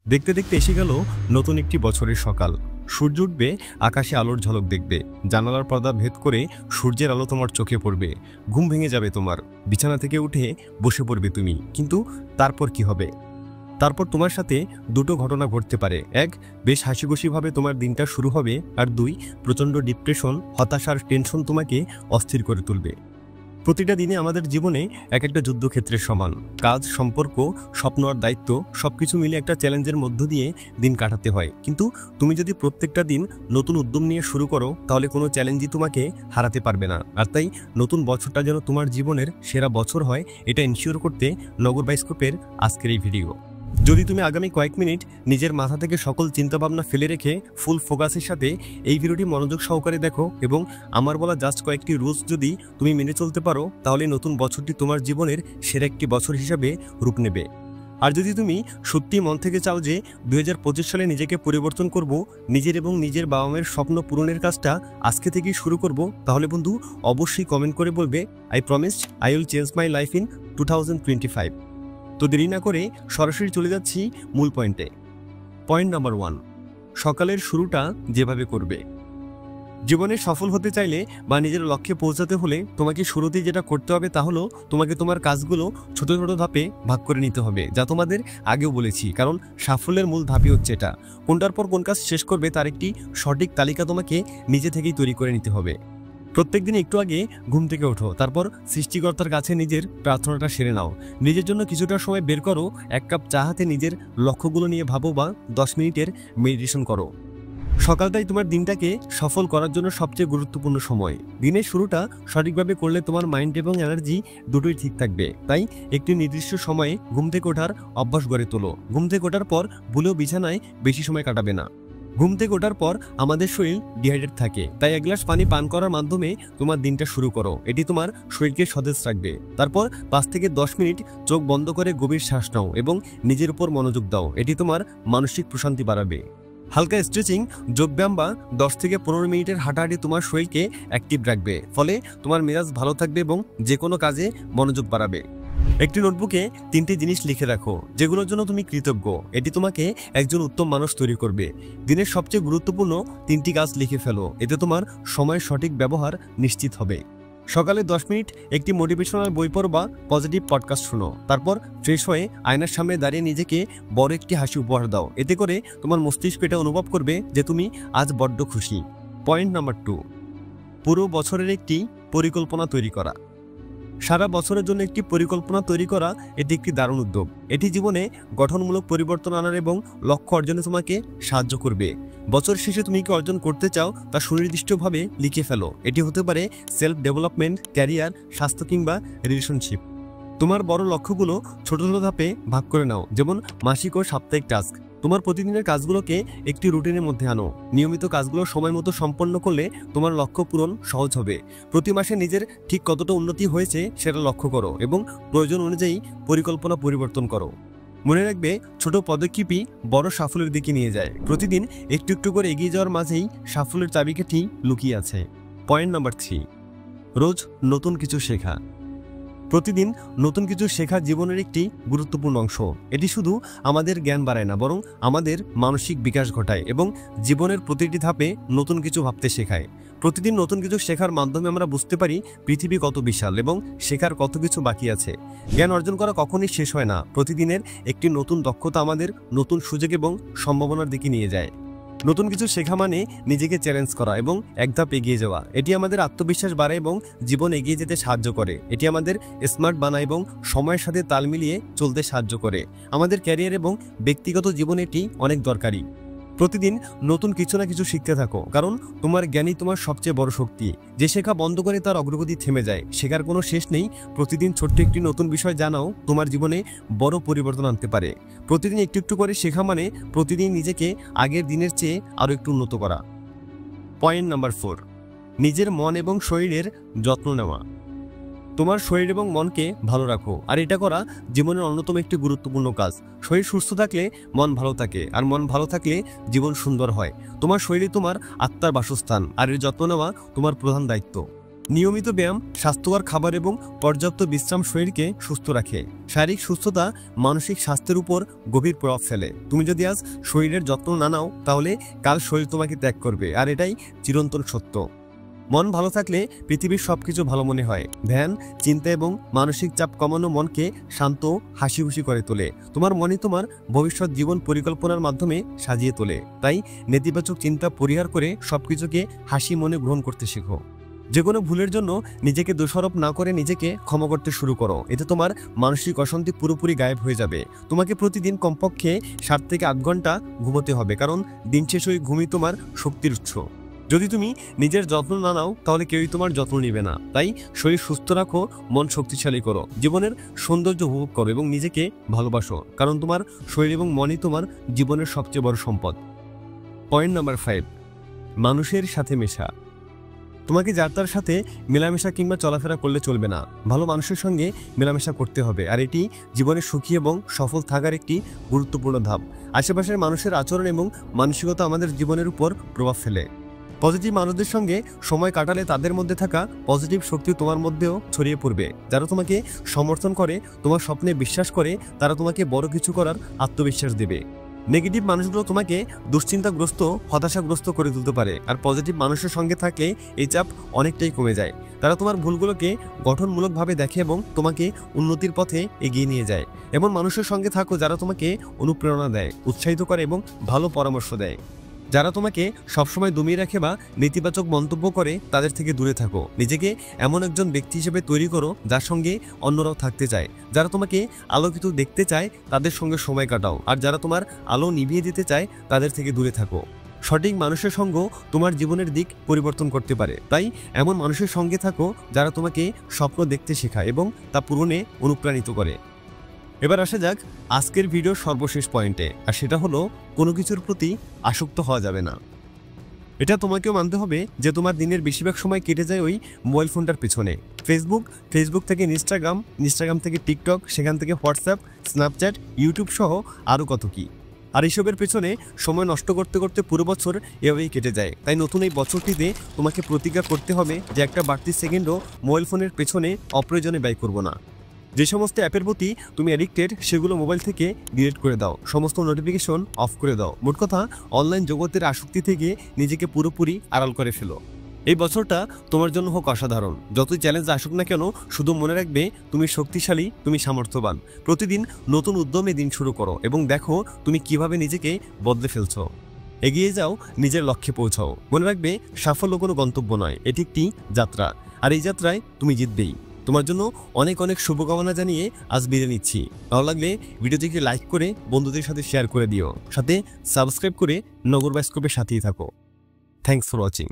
দেখতে দেখতে এসে গেল নতুন একটি বছরের সকাল। সূর্য উঠবে, আকাশে আলোর ঝলক দেখবে, জানালার পর্দা ভেদ করে সূর্যের আলো তোমার চোখে পড়বে। ঘুম ভেঙে যাবে তোমার, বিছানা থেকে উঠে বসে পড়বে তুমি। কিন্তু তারপর কি হবে? তারপর তোমার সাথে দুটো ঘটনা ঘটতে পারে। এক, বেশ হাসিখুশিভাবে তোমার দিনটা শুরু হবে, আর দুই, প্রচণ্ড ডিপ্রেশন, হতাশার টেনশন তোমাকে অস্থির করে তুলবে। প্রতিটা দিনে আমাদের জীবনে এক একটা যুদ্ধক্ষেত্রের সমান। কাজ, সম্পর্ক, স্বপ্ন আর দায়িত্ব সবকিছু মিলে একটা চ্যালেঞ্জের মধ্য দিয়ে দিন কাটাতে হয়। কিন্তু তুমি যদি প্রত্যেকটা দিন নতুন উদ্যম নিয়ে শুরু করো, তাহলে কোনো চ্যালেঞ্জই তোমাকে হারাতে পারবে না। আর তাই নতুন বছরটা যেন তোমার জীবনের সেরা বছর হয়, এটা এনশিওর করতে নগর বাইস্কোপের আজকের এই ভিডিও। যদি তুমি আগামী কয়েক মিনিট নিজের মাথা থেকে সকল চিন্তাভাবনা ফেলে রেখে ফুল ফোকাসের সাথে এই ভিডিওটি মনোযোগ সহকারে দেখো এবং আমার বলা জাস্ট কয়েকটি রুলস যদি তুমি মেনে চলতে পারো, তাহলে নতুন বছরটি তোমার জীবনের সেরা একটি বছর হিসাবে রূপ নেবে। আর যদি তুমি সত্যি মন থেকে চাও যে 2025 সালে নিজেকে পরিবর্তন করব, নিজের এবং নিজের বাবা মায়ের স্বপ্ন পূরণের কাজটা আজকে থেকেই শুরু করব, তাহলে বন্ধু অবশ্যই কমেন্ট করে বলবে, I promised I will change my life in 2025। তো দেরি না করে সরাসরি চলে যাচ্ছি মূল পয়েন্টে। পয়েন্ট নাম্বার 1, সকালের শুরুটা যেভাবে করবে। জীবনে সফল হতে চাইলে বা নিজের লক্ষ্যে পৌঁছাতে হলে তোমাকে শুরুতেই যেটা করতে হবে তা হলো তোমাকে তোমার কাজগুলো ছোট ছোট ধাপে ভাগ করে নিতে হবে, যা তোমাদের আগেও বলেছি। কারণ সাফল্যের মূল ধাপই হচ্ছে এটা। কোনটার পর কোন কাজ শেষ করবে তার একটি সঠিক তালিকা তোমাকে নিজে থেকেই তৈরি করে নিতে হবে। প্রত্যেকদিন একটু আগে ঘুম থেকে ওঠো, তারপর সৃষ্টিকর্তার কাছে নিজের প্রার্থনাটা সেরে নাও। নিজের জন্য কিছুটা সময় বের করো, এক কাপ চা হাতে নিজের লক্ষ্যগুলো নিয়ে ভাবো বা 10 মিনিটের মেডিটেশন করো। সকালটাই তোমার দিনটাকে সফল করার জন্য সবচেয়ে গুরুত্বপূর্ণ সময়। দিনের শুরুটা সঠিকভাবে করলে তোমার মাইন্ড এবং এনার্জি দুটোই ঠিক থাকবে। তাই একটি নির্দিষ্ট সময়ে ঘুম থেকে ওঠার অভ্যাস গড়ে তোলো। ঘুম থেকে ওঠার পর ভুলেও বিছানায় বেশি সময় কাটাবে না। ঘুম থেকে ওঠার পর আমাদের শরীর ডিহাইড্রেট থাকে, তাই 1 গ্লাস পানি পান করার মাধ্যমে তোমার দিনটা শুরু করো। এটি তোমার শরীরকে সতেজ রাখবে। তারপর 5 থেকে 10 মিনিট চোখ বন্ধ করে গভীর শ্বাস নাও এবং নিজের উপর মনোযোগ দাও। এটি তোমার মানসিক প্রশান্তি বাড়াবে। হালকা স্ট্রেচিং, যোগব্যায়াম বা 10 থেকে 15 মিনিটের হাঁটাহাঁটি তোমার শরীরকে অ্যাক্টিভ রাখবে, ফলে তোমার মেজাজ ভালো থাকবে এবং যে কোনো কাজে মনোযোগ বাড়াবে। একটি নোটবুকে 3টি জিনিস লিখে রাখো যেগুলোর জন্য তুমি কৃতজ্ঞ। এটি তোমাকে একজন উত্তম মানুষ তৈরি করবে। দিনের সবচেয়ে গুরুত্বপূর্ণ 3টি কাজ লিখে ফেলো, এতে তোমার সময়ের সঠিক ব্যবহার নিশ্চিত হবে। সকালে 10 মিনিট একটি মোটিভেশনাল বই পড়ো বা পজিটিভ পডকাস্ট শোনো। তারপর ফ্রেশ হয়ে আয়নার সামনে দাঁড়িয়ে নিজেকে বড় একটি হাসি উপহার দাও। এতে করে তোমার মস্তিষ্ক এটা অনুভব করবে যে তুমি আজ বড্ড খুশি। পয়েন্ট নাম্বার 2, পুরো বছরের একটি পরিকল্পনা তৈরি করা। সারা বছরের জন্য একটি পরিকল্পনা তৈরি করা এটি একটি দারুণ উদ্যোগ। এটি জীবনে গঠনমূলক পরিবর্তন আনার এবং লক্ষ্য অর্জনে তোমাকে সাহায্য করবে। বছর শেষে তুমি কি অর্জন করতে চাও তা সুনির্দিষ্টভাবে লিখে ফেলো। এটি হতে পারে সেলফ ডেভেলপমেন্ট, ক্যারিয়ার, স্বাস্থ্য কিংবা রিলেশনশিপ। তোমার বড় লক্ষ্যগুলো ছোট ছোট ধাপে ভাগ করে নাও, যেমন মাসিক ও সাপ্তাহিক টাস্ক। তোমার প্রতিদিনের কাজগুলোকে একটি রুটিনের মধ্যে আনো। নিয়মিত কাজগুলো সময় মতো সম্পন্ন করলে তোমার লক্ষ্য পূরণ সহজ হবে। প্রতি মাসে নিজের ঠিক কতটা উন্নতি হয়েছে সেটা লক্ষ্য করো এবং প্রয়োজন অনুযায়ী পরিকল্পনা পরিবর্তন করো। মনে রাখবে, ছোট পদক্ষেপই বড় সাফল্যের দিকে নিয়ে যায়। প্রতিদিন একটু একটু করে এগিয়ে যাওয়ার মাঝেই সাফল্যের চাবিকাঠি লুকিয়ে আছে। পয়েন্ট নাম্বার 3, রোজ নতুন কিছু শেখা। প্রতিদিন নতুন কিছু শেখা জীবনের একটি গুরুত্বপূর্ণ অংশ। এটি শুধু আমাদের জ্ঞান বাড়ায় না, বরং আমাদের মানসিক বিকাশ ঘটায় এবং জীবনের প্রতিটি ধাপে নতুন কিছু ভাবতে শেখায়। প্রতিদিন নতুন কিছু শেখার মাধ্যমে আমরা বুঝতে পারি পৃথিবী কত বিশাল এবং শেখার কত কিছু বাকি আছে। জ্ঞান অর্জন করা কখনই শেষ হয় না। প্রতিদিনের একটি নতুন দক্ষতা আমাদের নতুন সুযোগ এবং সম্ভাবনার দিকে নিয়ে যায়। নতুন কিছু শেখা মানে নিজেকে চ্যালেঞ্জ করা এবং এক ধাপ এগিয়ে যাওয়া। এটি আমাদের আত্মবিশ্বাস বাড়ায় এবং জীবন এগিয়ে যেতে সাহায্য করে। এটি আমাদের স্মার্ট বানায় এবং সময়ের সাথে তাল মিলিয়ে চলতে সাহায্য করে। আমাদের ক্যারিয়ার এবং ব্যক্তিগত জীবনে এটি অনেক দরকারি। প্রতিদিন নতুন কিছু না কিছু শিখতে থাকো, কারণ তোমার জ্ঞানই তোমার সবচেয়ে বড় শক্তি। যে শেখা বন্ধ করে তার অগ্রগতি থেমে যায়। শেখার কোনো শেষ নেই। প্রতিদিন ছোট্ট একটি নতুন বিষয় জানাও তোমার জীবনে বড় পরিবর্তন আনতে পারে। প্রতিদিন একটু একটু করে শেখা মানে প্রতিদিন নিজেকে আগের দিনের চেয়ে আরও একটু উন্নত করা। পয়েন্ট নাম্বার 4, নিজের মন এবং শরীরের যত্ন নেওয়া। তোমার শরীর এবং মনকে ভালো রাখো, আর এটা করা জীবনের অন্যতম একটি গুরুত্বপূর্ণ কাজ। শরীর সুস্থ থাকলে মন ভালো থাকে, আর মন ভালো থাকলে জীবন সুন্দর হয়। তোমার শরীরই তোমার আত্মার বাসস্থান, আর এর যত্ন নেওয়া তোমার প্রধান দায়িত্ব। নিয়মিত ব্যায়াম, স্বাস্থ্যকর খাবার এবং পর্যাপ্ত বিশ্রাম শরীরকে সুস্থ রাখে। শারীরিক সুস্থতা মানসিক স্বাস্থ্যের উপর গভীর প্রভাব ফেলে। তুমি যদি আজ শরীরের যত্ন না নাও তাহলে কাল শরীর তোমাকে ত্যাগ করবে, আর এটাই চিরন্তন সত্য। মন ভালো থাকলে পৃথিবীর সবকিছু ভালো মনে হয়। ধ্যান, চিন্তা এবং মানসিক চাপ কমানো মনকে শান্ত, হাসি খুশি করে তোলে। তোমার মনে তোমার ভবিষ্যৎ জীবন পরিকল্পনার মাধ্যমে সাজিয়ে তোলে। তাই নেতিবাচক চিন্তা পরিহার করে সবকিছুকে হাসি মনে গ্রহণ করতে শেখো। যে কোনো ভুলের জন্য নিজেকে দোষারোপ না করে নিজেকে ক্ষমা করতে শুরু করো। এতে তোমার মানসিক অশান্তি পুরোপুরি গায়েব হয়ে যাবে। তোমাকে প্রতিদিন কমপক্ষে 7 থেকে 8 ঘন্টা ঘুমোতে হবে, কারণ দিন শেষে ওই ঘুমই তোমার শক্তির উৎস। যদি তুমি নিজের যত্ন না নাও তাহলে কেউই তোমার যত্ন নেবে না। তাই শরীর সুস্থ রাখো, মন শক্তিশালী করো, জীবনের সৌন্দর্য উপভোগ করো এবং নিজেকে ভালোবাসো, কারণ তোমার শরীর এবং মনই তোমার জীবনের সবচেয়ে বড় সম্পদ। পয়েন্ট নাম্বার 5, মানুষের সাথে মেশা। তোমাকে যার তার সাথে মেলামেশা কিংবা চলাফেরা করলে চলবে না। ভালো মানুষের সঙ্গে মেলামেশা করতে হবে, আর এটি জীবনে সুখী এবং সফল থাকার একটি গুরুত্বপূর্ণ ধাপ। আশেপাশের মানুষের আচরণ এবং মানসিকতা আমাদের জীবনের উপর প্রভাব ফেলে। পজিটিভ মানুষদের সঙ্গে সময় কাটালে তাদের মধ্যে থাকা পজিটিভ শক্তি তোমার মধ্যেও ছড়িয়ে পড়বে। যারা তোমাকে সমর্থন করে, তোমার স্বপ্নে বিশ্বাস করে, তারা তোমাকে বড় কিছু করার আত্মবিশ্বাস দেবে। নেগেটিভ মানুষগুলো তোমাকে দুশ্চিন্তাগ্রস্ত, হতাশাগ্রস্ত করে তুলতে পারে, আর পজিটিভ মানুষের সঙ্গে থাকলে এই চাপ অনেকটাই কমে যায়। তারা তোমার ভুলগুলোকে গঠনমূলকভাবে দেখে এবং তোমাকে উন্নতির পথে এগিয়ে নিয়ে যায়। এমন মানুষের সঙ্গে থাকো যারা তোমাকে অনুপ্রেরণা দেয়, উৎসাহিত করে এবং ভালো পরামর্শ দেয়। যারা তোমাকে সবসময় দমিয়ে রাখে বা নেতিবাচক মন্তব্য করে তাদের থেকে দূরে থাকো। নিজেকে এমন একজন ব্যক্তি হিসেবে তৈরি করো যার সঙ্গে অন্যরাও থাকতে চায়। যারা তোমাকে আলোকিত দেখতে চায় তাদের সঙ্গে সময় কাটাও, আর যারা তোমার আলো নিভিয়ে দিতে চায় তাদের থেকে দূরে থাকো। সঠিক মানুষের সঙ্গ তোমার জীবনের দিক পরিবর্তন করতে পারে। তাই এমন মানুষের সঙ্গে থাকো যারা তোমাকে স্বপ্ন দেখতে শেখায় এবং তা পূরণে অনুপ্রাণিত করে। এবার আসা যাক আজকের ভিডিওর সর্বশেষ পয়েন্টে, আর সেটা হলো কোনো কিছুর প্রতি আসক্ত হওয়া যাবে না। এটা তোমাকেও মানতে হবে যে তোমার দিনের বেশিরভাগ সময় কেটে যায় ওই মোবাইল ফোনটার পেছনে। ফেসবুক থেকে ইনস্টাগ্রাম থেকে টিকটক, সেখান থেকে হোয়াটসঅ্যাপ, স্ন্যাপচ্যাট, ইউটিউব সহ আরও কত কি। আর এইসবের পেছনে সময় নষ্ট করতে করতে পুরো বছর এভাবেই কেটে যায়। তাই নতুন এই বছরটিতে তোমাকে প্রতিজ্ঞা করতে হবে যে একটা বাড়তি সেকেন্ডও মোবাইল ফোনের পেছনে অপ্রয়োজনে ব্যয় করবো না। যে সমস্ত অ্যাপের প্রতি তুমি অ্যাডিক্টেড সেগুলো মোবাইল থেকে ডিলিট করে দাও, সমস্ত নোটিফিকেশন অফ করে দাও। মোট কথা, অনলাইন জগতের আসক্তি থেকে নিজেকে পুরোপুরি আড়াল করে ফেলো। এই বছরটা তোমার জন্য হোক অসাধারণ। যতই চ্যালেঞ্জ আসুক না কেন, শুধু মনে রাখবে তুমি শক্তিশালী, তুমি সামর্থ্যবান। প্রতিদিন নতুন উদ্যমে দিন শুরু করো এবং দেখো তুমি কিভাবে নিজেকে বদলে ফেলছো। এগিয়ে যাও, নিজের লক্ষ্যে পৌঁছাও। মনে রাখবে সাফল্য কোনো গন্তব্য নয়, এটি একটি যাত্রা, আর এই যাত্রায় তুমি জিতবেই। তোমার জন্য অনেক অনেক শুভকামনা জানিয়ে আজ বিদায় নিচ্ছি। ভালো লাগলে ভিডিওটিকে লাইক করে বন্ধুদের সাথে শেয়ার করে দিও, সাথে সাবস্ক্রাইব করে নগর বায়োস্কোপের সাথেই থাকো। Thanks for watching.